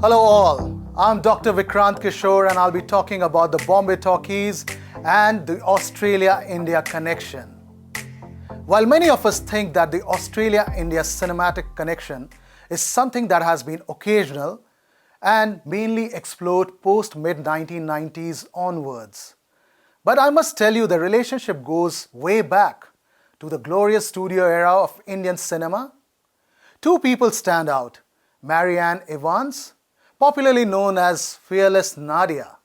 Hello all, I'm Dr. Vikrant Kishore and I'll be talking about the Bombay Talkies and the Australia-India connection. While many of us think that the Australia-India cinematic connection is something that has been occasional and mainly explored post-mid-1990s onwards. But I must tell you the relationship goes way back to the glorious studio era of Indian cinema. Two people stand out, Marianne Evans, popularly known as Fearless Nadia,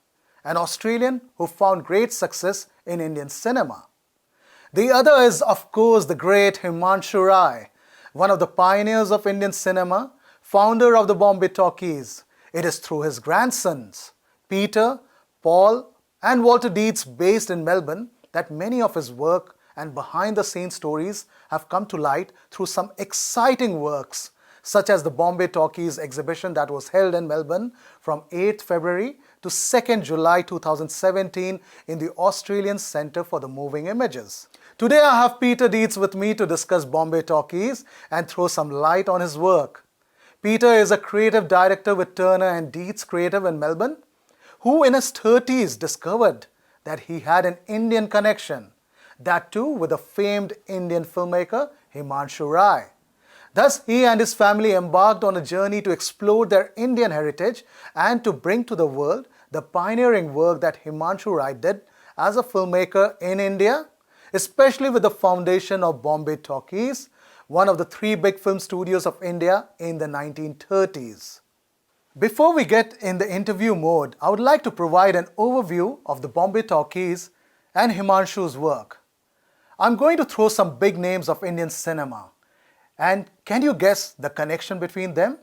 an Australian who found great success in Indian cinema. The other is, of course, the great Himanshu Rai, one of the pioneers of Indian cinema, founder of the Bombay Talkies. It is through his grandsons, Peter, Paul, and Walter Dietze, based in Melbourne, that many of his work and behind-the-scenes stories have come to light through some exciting works, such as the Bombay Talkies exhibition that was held in Melbourne from 8th February to 2nd July 2017 in the Australian Centre for the Moving Images. Today I have Peter Dietze with me to discuss Bombay Talkies and throw some light on his work. Peter is a creative director with Turner and Dietze Creative in Melbourne, who in his 30s discovered that he had an Indian connection, that too with the famed Indian filmmaker Himanshu Rai. Thus, he and his family embarked on a journey to explore their Indian heritage and to bring to the world the pioneering work that Himanshu Rai did as a filmmaker in India, especially with the foundation of Bombay Talkies, one of the three big film studios of India in the 1930s. Before we get in the interview mode, I would like to provide an overview of the Bombay Talkies and Himanshu's work. I'm going to throw some big names of Indian cinema. And can you guess the connection between them?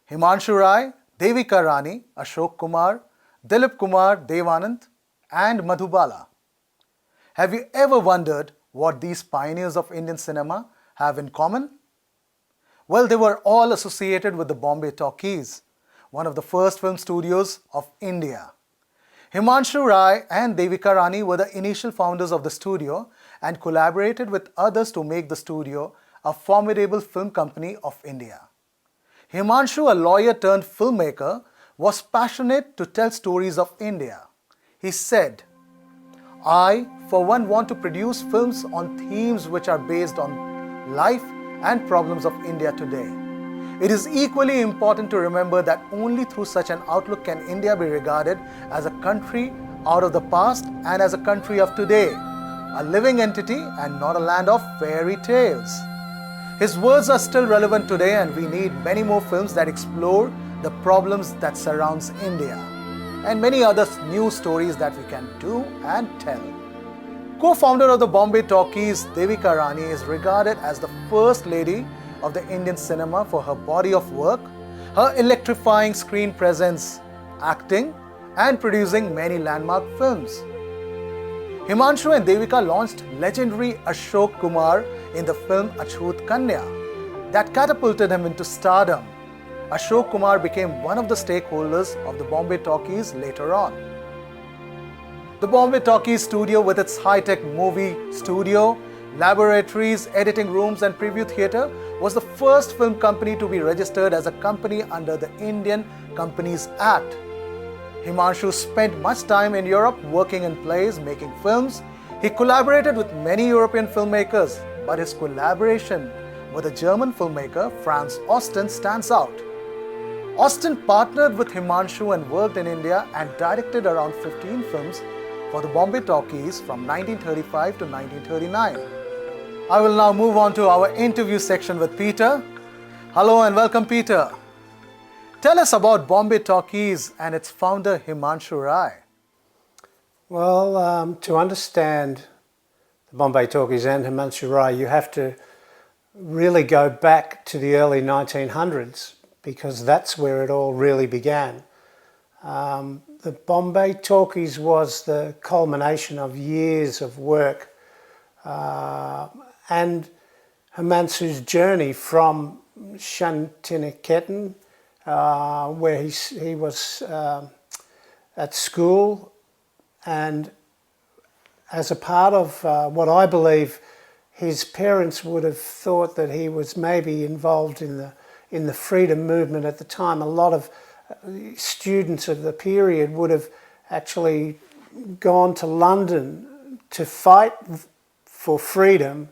Himanshu Rai, Devika Rani, Ashok Kumar, Dilip Kumar Devanand, and Madhubala. Have you ever wondered what these pioneers of Indian cinema have in common? Well, they were all associated with the Bombay Talkies, one of the first film studios of India. Himanshu Rai and Devika Rani were the initial founders of the studio and collaborated with others to make the studio a formidable film company of India. Himanshu, a lawyer turned filmmaker, was passionate to tell stories of India. He said, "I, for one, want to produce films on themes which are based on life and problems of India today. It is equally important to remember that only through such an outlook can India be regarded as a country out of the past and as a country of today, a living entity and not a land of fairy tales." His words are still relevant today, and we need many more films that explore the problems that surrounds India and many other new stories that we can do and tell. Co-founder of the Bombay Talkies, Devika Rani is regarded as the first lady of the Indian cinema for her body of work, her electrifying screen presence, acting, and producing many landmark films. Himanshu and Devika launched legendary Ashok Kumar in the film Achut Kanya that catapulted him into stardom. Ashok Kumar became one of the stakeholders of the Bombay Talkies later on. The Bombay Talkies studio, with its high-tech movie studio, laboratories, editing rooms and preview theatre, was the first film company to be registered as a company under the Indian Companies Act. Himanshu spent much time in Europe working in plays, making films. He collaborated with many European filmmakers, but his collaboration with a German filmmaker, Franz Osten, stands out. Osten partnered with Himanshu and worked in India and directed around 15 films for the Bombay Talkies from 1935 to 1939. I will now move on to our interview section with Peter. Hello and welcome, Peter. Tell us about Bombay Talkies and its founder, Himanshu Rai. Well, to understand the Bombay Talkies and Himanshu Rai, you have to really go back to the early 1900s, because that's where it all really began. The Bombay Talkies was the culmination of years of work and Himanshu's journey from Shantiniketan, where he was at school, and as a part of what I believe his parents would have thought that he was maybe involved in the freedom movement at the time. A lot of students of the period would have actually gone to London to fight for freedom,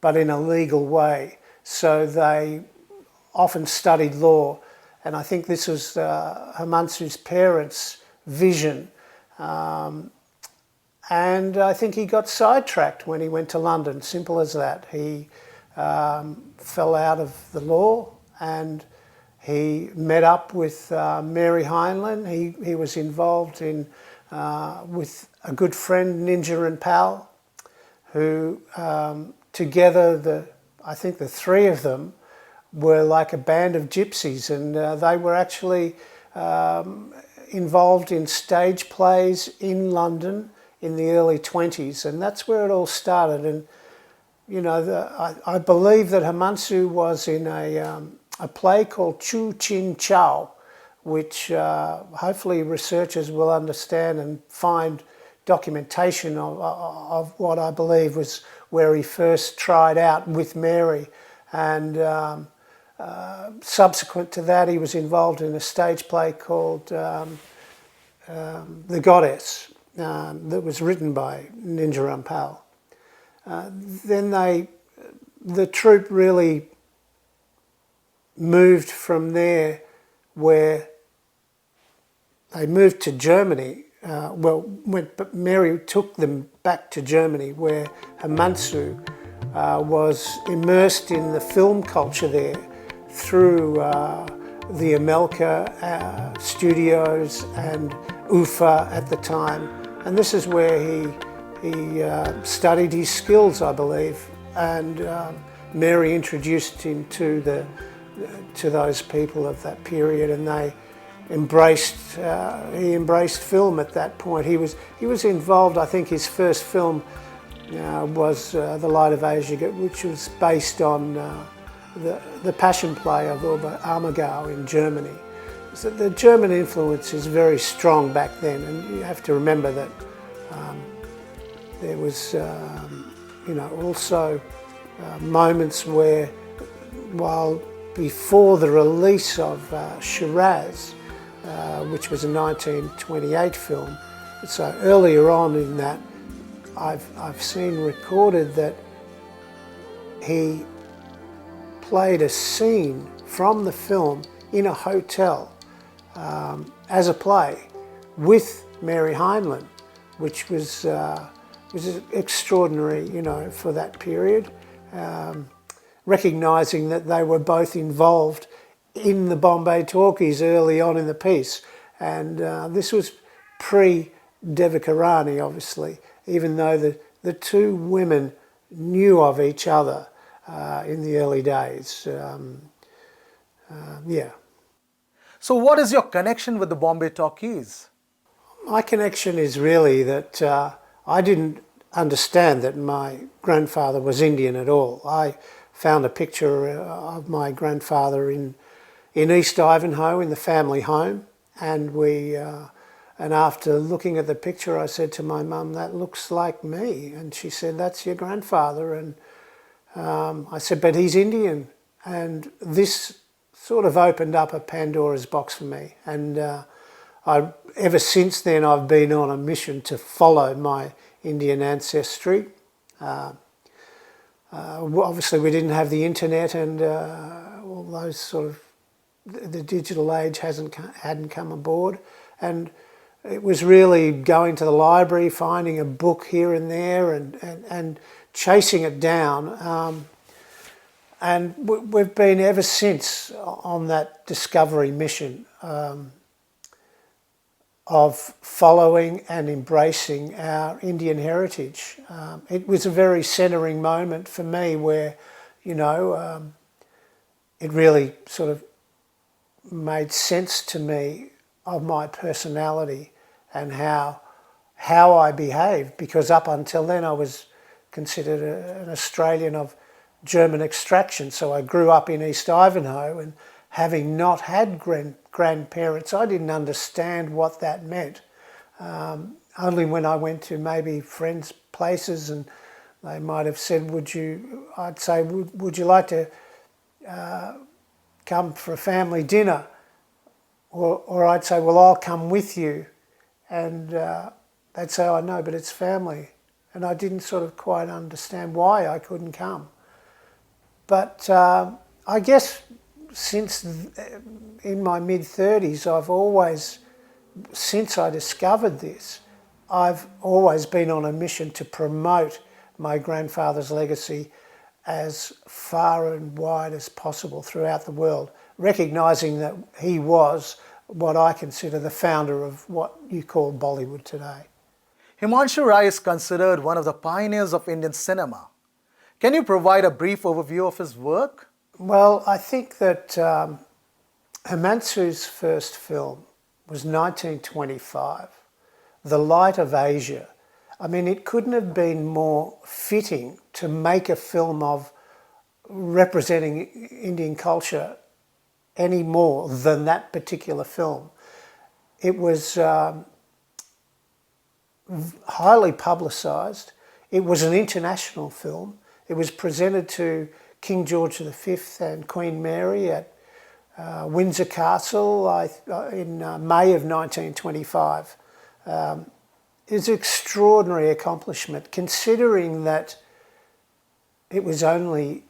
but in a legal way. So they often studied law, and I think this was Himanshu's parents' vision. And I think he got sidetracked when he went to London, simple as that. He fell out of the law and he met up with Mary Heinlein. He was involved in with a good friend, Ninja and Pal, who together, I think the three of them were like a band of gypsies, and they were actually involved in stage plays in London in the early 20s, and that's where it all started. And you know, I believe that Himanshu was in a play called Chu Chin Chow, which hopefully researchers will understand and find documentation of what I believe was where he first tried out with Mary. And subsequent to that, he was involved in a stage play called The Goddess, that was written by Ninja Rampal. Then the troupe really moved from there, where they moved to Germany. Mary took them back to Germany, where Himanshu was immersed in the film culture there through the Amelka studios and UFA at the time. And this is where he studied his skills, I believe, and Mary introduced him to those people of that period, and they embraced. He embraced film at that point. He was involved. I think his first film was The Light of Asia, which was based on the Passion play of Ammergau in Germany. So the German influence is very strong back then, and you have to remember that there was, also moments where, while before the release of Shiraz, which was a 1928 film, so earlier on in that, I've seen recorded that he played a scene from the film in a hotel as a play with Mary Heinlein, which was extraordinary, for that period. Recognising that they were both involved in the Bombay Talkies early on in the piece, and this was pre-Devakarani, obviously, even though the two women knew of each other in the early days. So what is your connection with the Bombay Talkies? My connection is really that I didn't understand that my grandfather was Indian at all. I found a picture of my grandfather in East Ivanhoe in the family home, and and after looking at the picture, I said to my mum, "That looks like me," and she said, "That's your grandfather." And I said, "But he's Indian," and this sort of opened up a Pandora's box for me, and ever since then I've been on a mission to follow my Indian ancestry. Obviously we didn't have the internet and all those sort of, the digital age hadn't come aboard, and it was really going to the library, finding a book here and there and chasing it down. And we've been ever since on that discovery mission of following and embracing our Indian heritage. It was a very centering moment for me where, it really sort of made sense to me of my personality and how I behaved, because up until then I was considered an Australian of German extraction. So I grew up in East Ivanhoe, and having not had grandparents, I didn't understand what that meant. Only when I went to maybe friends' places and they might have said, I'd say, would you like to come for a family dinner? or I'd say, well, I'll come with you, and they'd say, oh no, but it's family, and I didn't sort of quite understand why I couldn't come. But I guess since in my mid-30s, I've always, since I discovered this, I've always been on a mission to promote my grandfather's legacy as far and wide as possible throughout the world, recognising that he was what I consider the founder of what you call Bollywood today. Himanshu Rai is considered one of the pioneers of Indian cinema. Can you provide a brief overview of his work? Well, I think that Himanshu's first film was 1925, The Light of Asia. I mean, it couldn't have been more fitting to make a film of representing Indian culture any more than that particular film. It was highly publicised. It was an international film. It was presented to King George V and Queen Mary at Windsor Castle in May of 1925. It's an extraordinary accomplishment, considering that it was only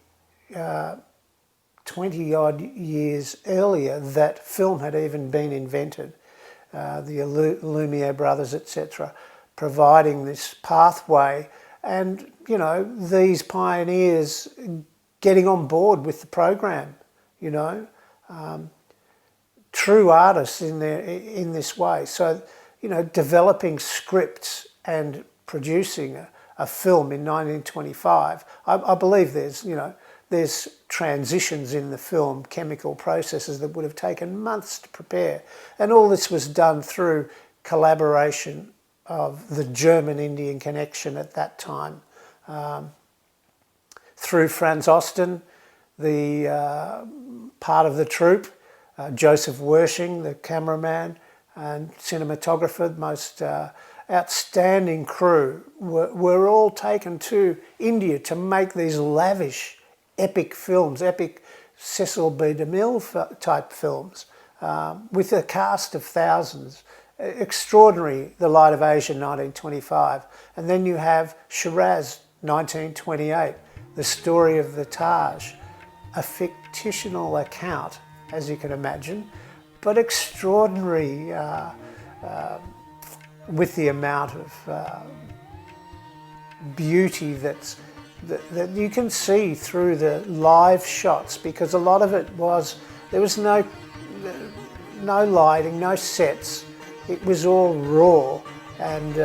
20-odd years earlier that film had even been invented. The Lumiere brothers, etc., providing this pathway, and you know, these pioneers getting on board with the program, you know, true artists in this way. So, you know, developing scripts and producing a film in 1925. I believe there's transitions in the film, chemical processes that would have taken months to prepare, and all this was done through collaboration of the German-Indian connection at that time, through Franz Osten, the part of the troupe, Joseph Wershing, the cameraman and cinematographer, the most outstanding crew, were all taken to India to make these lavish, epic films, epic Cecil B. DeMille type films, with a cast of thousands. Extraordinary, The Light of Asia, 1925. And then you have Shiraz, 1928, The Story of the Taj, a fictional account, as you can imagine, but extraordinary with the amount of beauty that you can see through the live shots, because a lot of it there was no lighting, no sets. It was all raw, and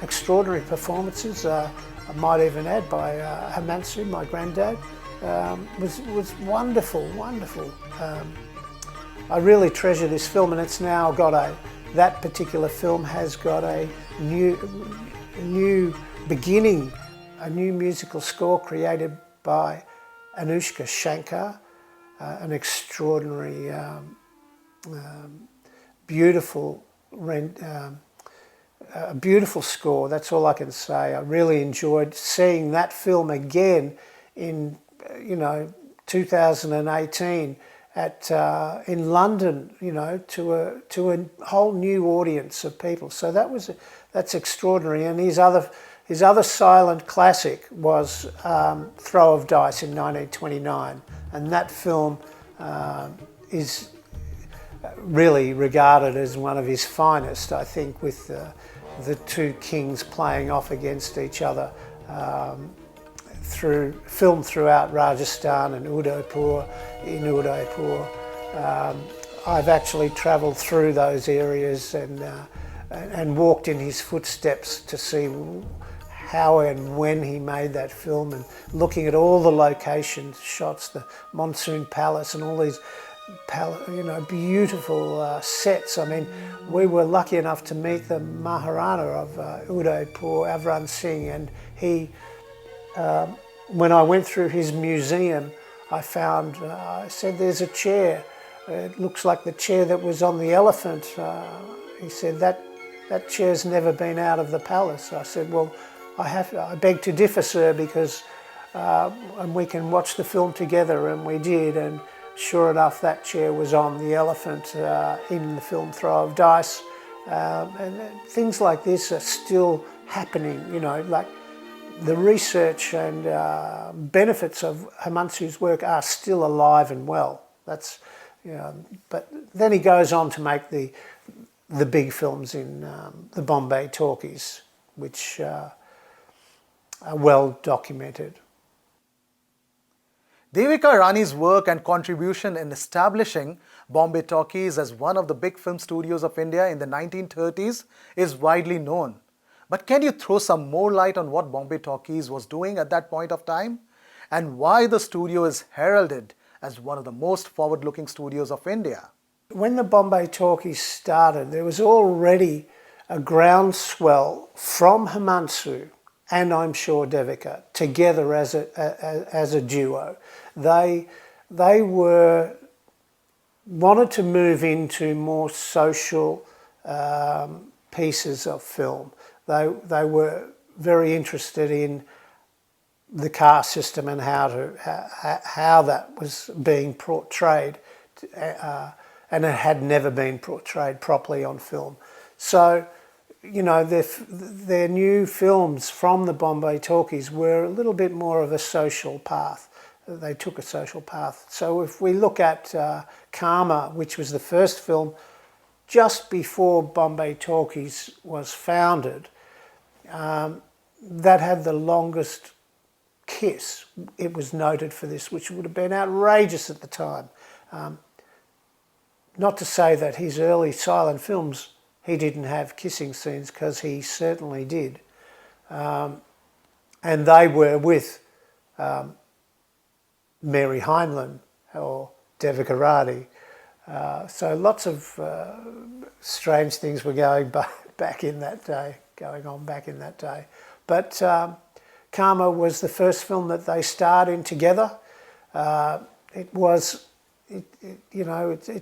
extraordinary performances, I might even add, by Himanshu, my granddad, was wonderful, wonderful. I really treasure this film, and it's now got that particular film has got a new beginning, a new musical score created by Anushka Shankar, an extraordinary, beautiful a beautiful score. That's all I can say. I really enjoyed seeing that film again in 2018 in London, to a whole new audience of people. So that's extraordinary. And his other silent classic was Throw of Dice in 1929, and that film is really regarded as one of his finest, I think, with the two kings playing off against each other, filmed throughout Rajasthan and Udaipur. I've actually travelled through those areas and walked in his footsteps to see how and when he made that film, and looking at all the location shots, the Monsoon Palace and all these beautiful sets. I mean, we were lucky enough to meet the Maharana of Udaipur, Avran Singh, and he, when I went through his museum, I found, I said, there's a chair. It looks like the chair that was on the elephant. He said, that chair's never been out of the palace. I said, well, I beg to differ, sir, because and we can watch the film together, and we did, and sure enough, that chair was on the elephant in the film Throw of Dice. And things like this are still happening, you know, like the research and benefits of Himanshu's work are still alive and well. That's, you know, but then he goes on to make the big films in the Bombay Talkies, which are well documented. Devika Rani's work and contribution in establishing Bombay Talkies as one of the big film studios of India in the 1930s is widely known. But can you throw some more light on what Bombay Talkies was doing at that point of time and why the studio is heralded as one of the most forward-looking studios of India? When the Bombay Talkies started, there was already a groundswell from Himanshu and I'm sure Devika together as a duo. They wanted to move into more social pieces of film. They were very interested in the caste system and how that was being portrayed, and it had never been portrayed properly on film. So, you know, their new films from the Bombay Talkies were a little bit more of a social path. They took a social path. So if we look at Karma, which was the first film just before Bombay Talkies was founded, that had the longest kiss. It was noted for this, which would have been outrageous at the time. Not to say that his early silent films, he didn't have kissing scenes, because he certainly did. And they were with Mary Heinlein or Devika Rani. So lots of strange things were going on back in that day. But Karma was the first film that they starred in together. It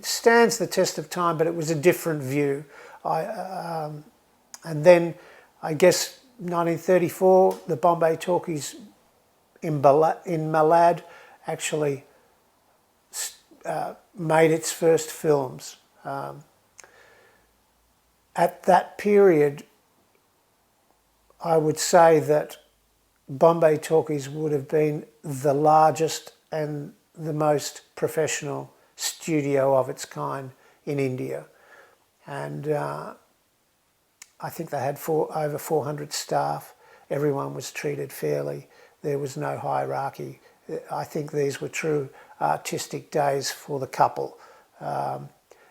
stands the test of time, but it was a different view. And then, I guess, 1934, the Bombay Talkies in Malad actually made its first films. At that period, I would say that Bombay Talkies would have been the largest and the most professional studio of its kind in India. And I think they had over 400 staff. Everyone was treated fairly. There was no hierarchy. I think these were true artistic days for the couple.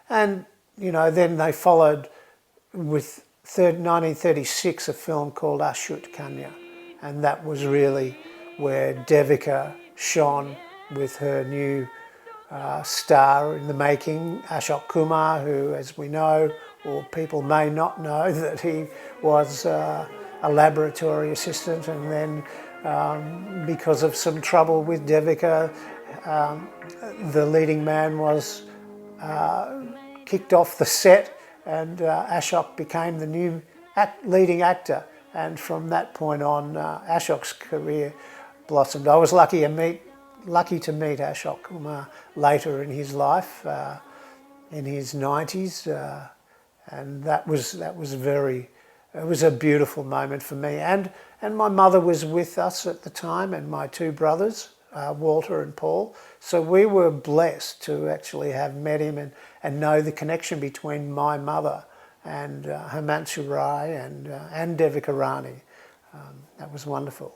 And, you know, then they followed with 1936 a film called Ashut Kanya. And that was really where Devika shone with her new star in the making, Ashok Kumar, who, as we know, or people may not know, that he was a laboratory assistant, and then because of some trouble with Devika, the leading man was kicked off the set, and Ashok became the new leading actor. And from that point on, Ashok's career blossomed. I was lucky to meet Ashok Kumar later in his life, in his 90s, and it was a beautiful moment for me. And my mother was with us at the time, and my two brothers, Walter and Paul. So we were blessed to actually have met him and know the connection between my mother and Himanshu Rai and Devika Rani. That was wonderful.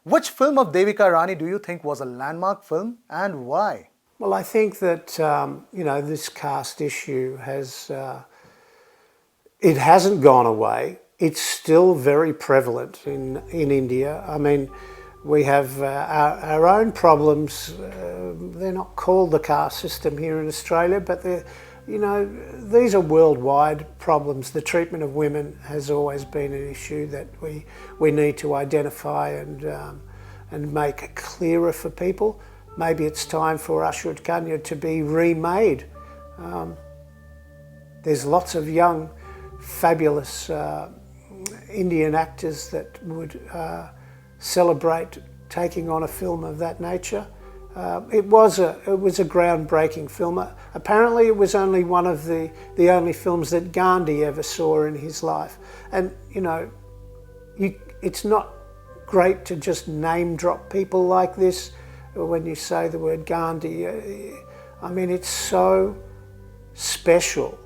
Which film of Devika Rani do you think was a landmark film, and why? Well, I think that this caste issue it hasn't gone away. It's still very prevalent in India. I mean, we have our own problems. They're not called the caste system here in Australia, but these are worldwide problems. The treatment of women has always been an issue that we need to identify and make clearer for people. Maybe it's time for Ashut Kanya to be remade. There's lots of young, fabulous Indian actors that would celebrate taking on a film of that nature. It was a groundbreaking film. Apparently, it was only one of the only films that Gandhi ever saw in his life. And it's not great to just name drop people like this when you say the word Gandhi. I mean, it's so special.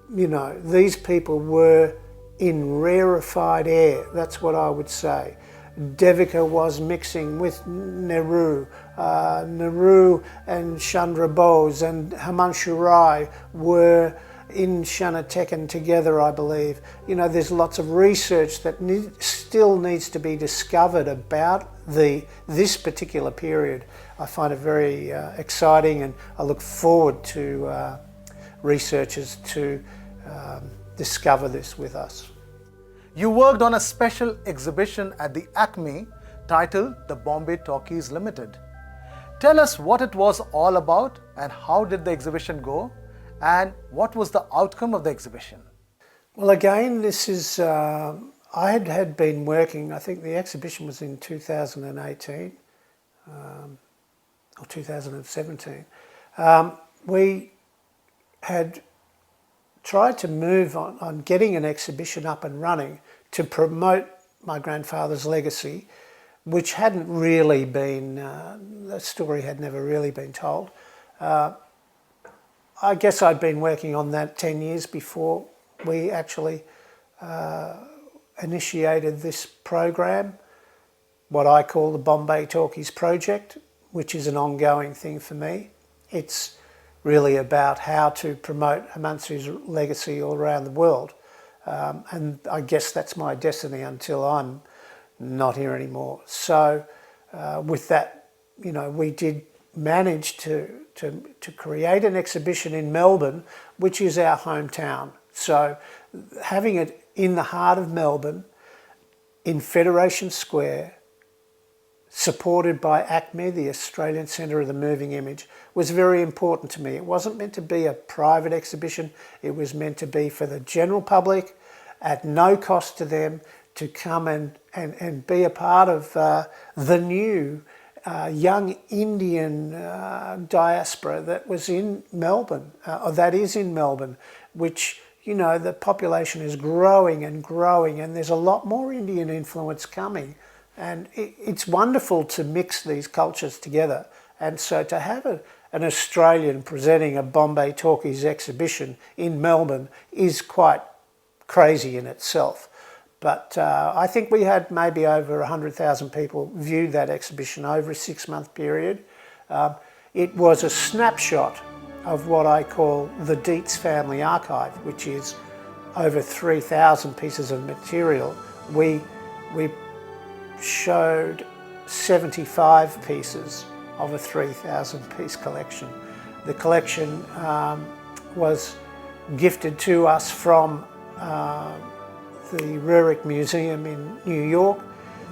These people were in rarefied air. That's what I would say. Devika was mixing with Nehru. Nehru and Chandra Bose and Himanshu Rai were in Shanatakan together, I believe. There's lots of research that still needs to be discovered about this particular period. I find it very exciting, and I look forward to researchers to discover this with us. You worked on a special exhibition at the Acme titled The Bombay Talkies Limited. Tell us what it was all about and how did the exhibition go and what was the outcome of the exhibition? Well, again, this is, I had been working, I think the exhibition was in 2018 or 2017. We had tried to move on getting an exhibition up and running to promote my grandfather's legacy, which hadn't really been, the story had never really been told. I guess I'd been working on that 10 years before we actually initiated this program, what I call the Bombay Talkies project, which is an ongoing thing for me. It's really about how to promote Himanshu's legacy all around the world. And I guess that's my destiny until I'm not here anymore. So with that, we did manage to create an exhibition in Melbourne, which is our hometown. So having it in the heart of Melbourne, in Federation Square, supported by ACME, the Australian Centre of the Moving Image, was very important to me. It wasn't meant to be a private exhibition. It was meant to be for the general public, at no cost to them, to come and be a part of the new young Indian diaspora that was in Melbourne, or that is in Melbourne, which, the population is growing and growing, and there's a lot more Indian influence coming. And it's wonderful to mix these cultures together. And so to have an Australian presenting a Bombay Talkies exhibition in Melbourne is quite crazy in itself. But I think we had maybe over 100,000 people view that exhibition over a 6-month period. It was a snapshot of what I call the Dietze family archive, which is over 3,000 pieces of material. We showed 75 pieces of a 3,000 piece collection. The collection was gifted to us from the Rurik Museum in New York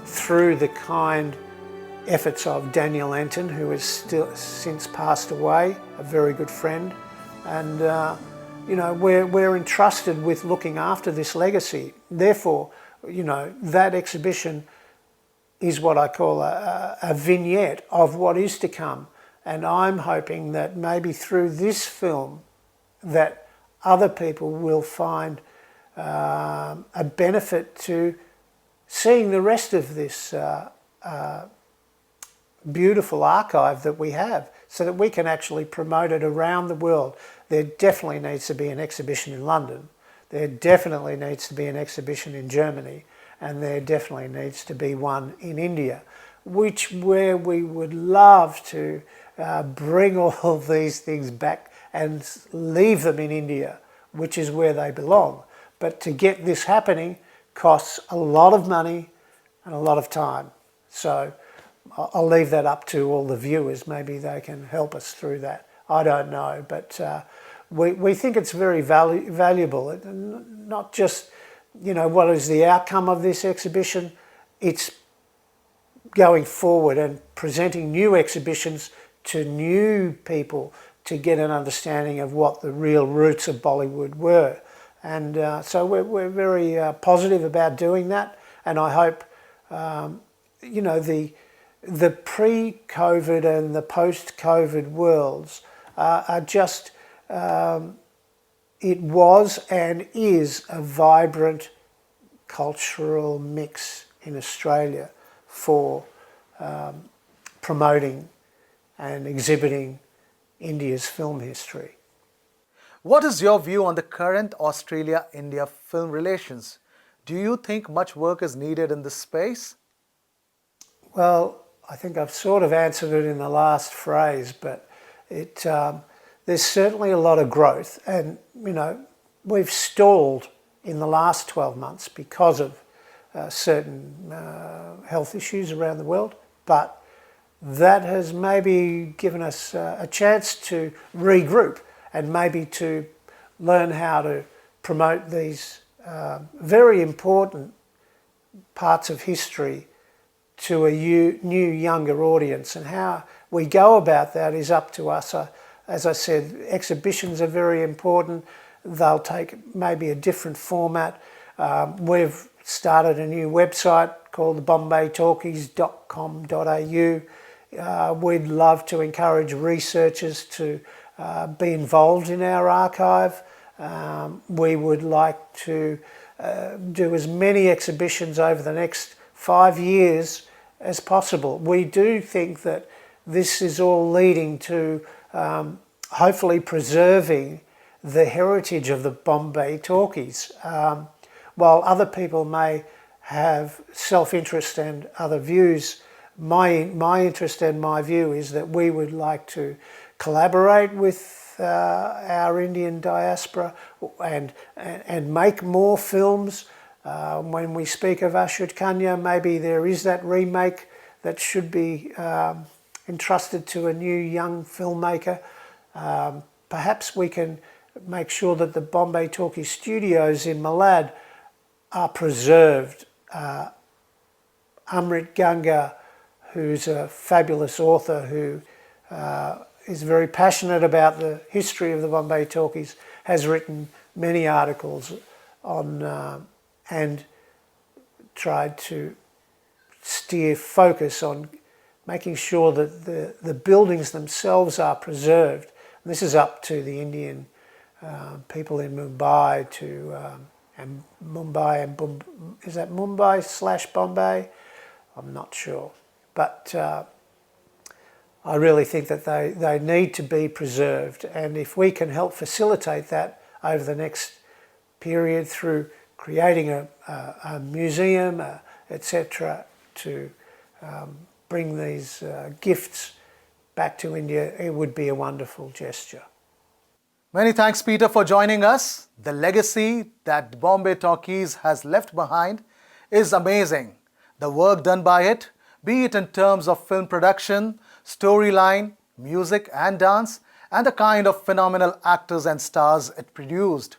through the kind efforts of Daniel Enton, who has still since passed away, a very good friend. And we're entrusted with looking after this legacy. Therefore, that exhibition is what I call a vignette of what is to come. And I'm hoping that maybe through this film that other people will find a benefit to seeing the rest of this beautiful archive that we have, so that we can actually promote it around the world. There definitely needs to be an exhibition in London. There definitely needs to be an exhibition in Germany. And there definitely needs to be one in India, where we would love to bring all of these things back and leave them in India, which is where they belong. But to get this happening costs a lot of money and a lot of time. So I'll leave that up to all the viewers. Maybe they can help us through that. I don't know, but we think it's very valuable. Not just what is the outcome of this exhibition? It's going forward and presenting new exhibitions to new people to get an understanding of what the real roots of Bollywood were. And so we're very positive about doing that. And I hope, the pre-COVID and the post-COVID worlds are just, it was and is a vibrant cultural mix in Australia for promoting and exhibiting India's film history. What is your view on the current Australia-India film relations? Do you think much work is needed in this space? Well, I think I've sort of answered it in the last phrase, but there's certainly a lot of growth, and we've stalled in the last 12 months because of certain health issues around the world, but that has maybe given us a chance to regroup and maybe to learn how to promote these very important parts of history to a new, younger audience. And how we go about that is up to us. As I said, exhibitions are very important. They'll take maybe a different format. We've started a new website called bombaytalkies.com.au. We'd love to encourage researchers to be involved in our archive. We would like to do as many exhibitions over the next 5 years as possible. We do think that this is all leading to hopefully preserving the heritage of the Bombay Talkies. While other people may have self-interest and other views, my interest and my view is that we would like to collaborate with our Indian diaspora and make more films. When we speak of Ashut Kanya, maybe there is that remake that should be entrusted to a new young filmmaker. Perhaps we can make sure that the Bombay Talkies studios in Malad are preserved. Amrit Ganga, who's a fabulous author who is very passionate about the history of the Bombay Talkies, has written many articles on and tried to steer focus on making sure that the buildings themselves are preserved. And this is up to the Indian people in Mumbai and is that Mumbai/Bombay? I'm not sure. But I really think that they need to be preserved, and if we can help facilitate that over the next period through creating a museum, etc., to bring these gifts back to India, it would be a wonderful gesture. Many thanks, Peter, for joining us. The legacy that Bombay Talkies has left behind is amazing. The work done by it, be it in terms of film production, storyline, music and dance, and the kind of phenomenal actors and stars it produced,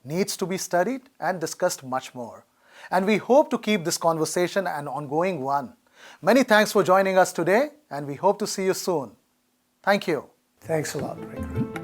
needs to be studied and discussed much more. And we hope to keep this conversation an ongoing one. Many thanks for joining us today, and we hope to see you soon. Thank you. Thanks a lot, Vikrant.